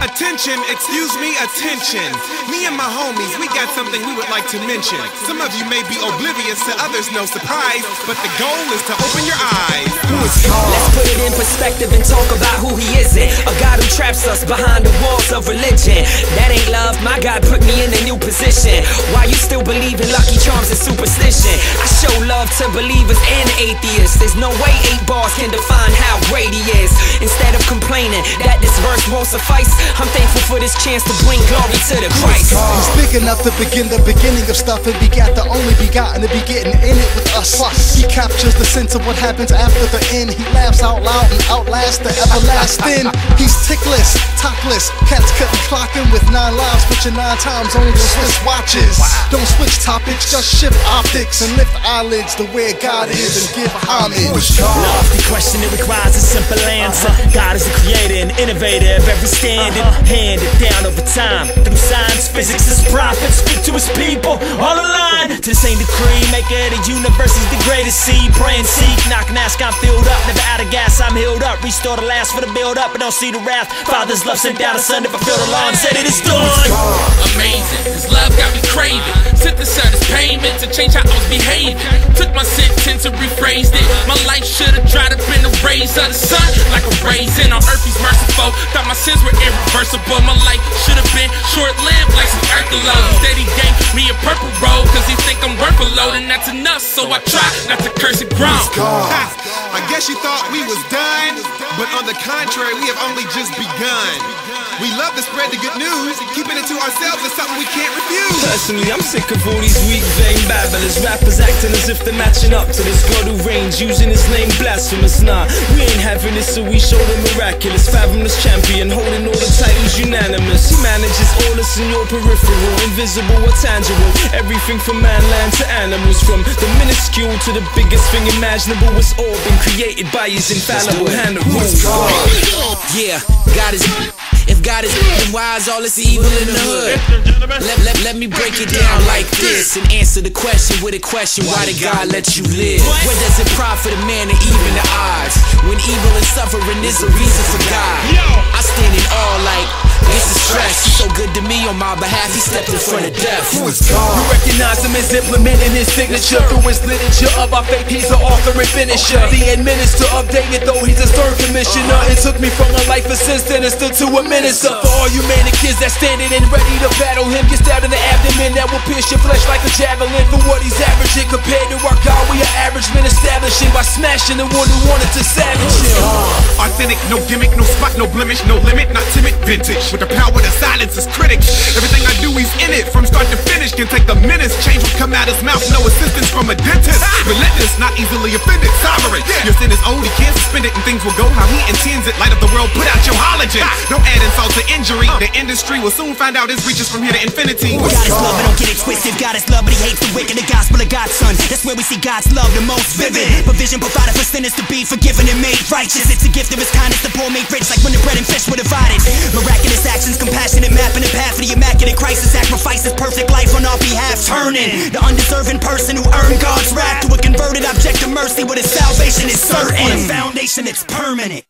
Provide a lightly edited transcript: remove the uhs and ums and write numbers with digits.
Attention, excuse me, attention. Me and my homies, we got something we would like to mention. Some of you may be oblivious, to others no surprise, but the goal is to open your eyes. Let's put it in perspective and talk about who he isn't. A God who traps us behind the walls of religion. That ain't love, my God put me in a new position. Why you still believe in lucky charms and superstition? I show love to believers and atheists. There's no way 8 bars can define how great he is. Instead of complaining that this verse won't suffice, I'm thankful for this chance to bring glory to the Christ. He's big enough to begin the beginning of stuff and begat the only begotten to be getting in it with us. He captures the sense of what happens after the end. He laughs out loud and outlasts the everlasting. He's tickless, topless, cats cutting clocking with 9 lives, switching 9 times on the Swiss watches. Don't switch topics, just shift optics and lift eyelids to where God is and give homage. Lofty question, it requires a simple answer. God is the creator and innovator of every standard, handed down over time through science, physics. His prophets speak to his people, all aligned to the same decree. Maker of the universe is the greatest seed. Pray and seek, knock and ask, I'm filled up. Never out of gas, I'm healed up. Restore the last for the build up, but don't see the wrath. Father's love sent down a son to fulfill the law and said it is done. Amazing, his love got me craving. Sent the son his payment to change how I was behaving. Took my sentence and rephrased it. My life should've dried up in the rays of the sun, like a raisin on earth. He's merciful. Thought my sins were irreversible. My life should've been short-lived like some earth alone. Instead he gave me a purple robe, cause he think I'm worth a load, and that's enough. So I try not to curse it grown. I guess you thought we was done, but on the contrary, we have only just begun. We love to spread the good news. Keeping it to ourselves is something we can't refuse. Personally, I'm sick of all these weak, vain babblers. Rappers acting as if they're matching up to this God who reigns, using his name blasphemous. Nah, we ain't having this, so we show the miraculous. Fathomless champion, holding all the titles unanimous. He manages all this in your peripheral, invisible or tangible. Everything from man, land to animals, from the minuscule to the biggest thing imaginable. It's all been created by his infallible hand of rule. Yeah, God is. If God is then why is all this evil in the hood? Let me break it down like this and answer the question with a question. Why did God let you live? What does it profit a man to even the odds when evil and suffering is a reason for God? I stand in awe like this is stress. He's so good to me on my behalf, he stepped in front of death. You recognize him as implementing his signature through his literature of our faith. He's the author and finisher, the administrator of David, though he's a third commissioner. It took me from a life of sin sinister to a minister. For all you mannequins that standing and ready to battle him, get stabbed in the abdomen that will pierce your flesh like a javelin. For what he's averaging compared to our God, we are average men establishing by smashing the one who wanted to savage him. Authentic, no gimmick, no spot, no blemish, no limit, not timid, vintage. With the power to silence his critics. Everything I do, he's in it, from start to finish. Can take the minutes, change will come out his mouth, no assistance from a dentist. Relentless, not easily offended, sovereign. Your sin is old, he can't suspend it, and things will go how he intends it. Light up the world, put out your halogen. Don't add insult to injury. The industry will soon find out his reaches from here to infinity. God is love, but don't get it twisted. God is love, but he hates the wicked. The gospel of God's son, that's where we see God's love the most vivid. Provision provided for sinners to be forgiven and made righteous. It's a gift of his kindness, the poor made rich, like when the bread and fish were divided. Miraculous actions, compassionate mapping the path for the immaculate Christ. The sacrifices, perfect life on our behalf, turning the undeserving person who earned God's wrath to a converted object of mercy, where his salvation is certain. On a foundation that's permanent.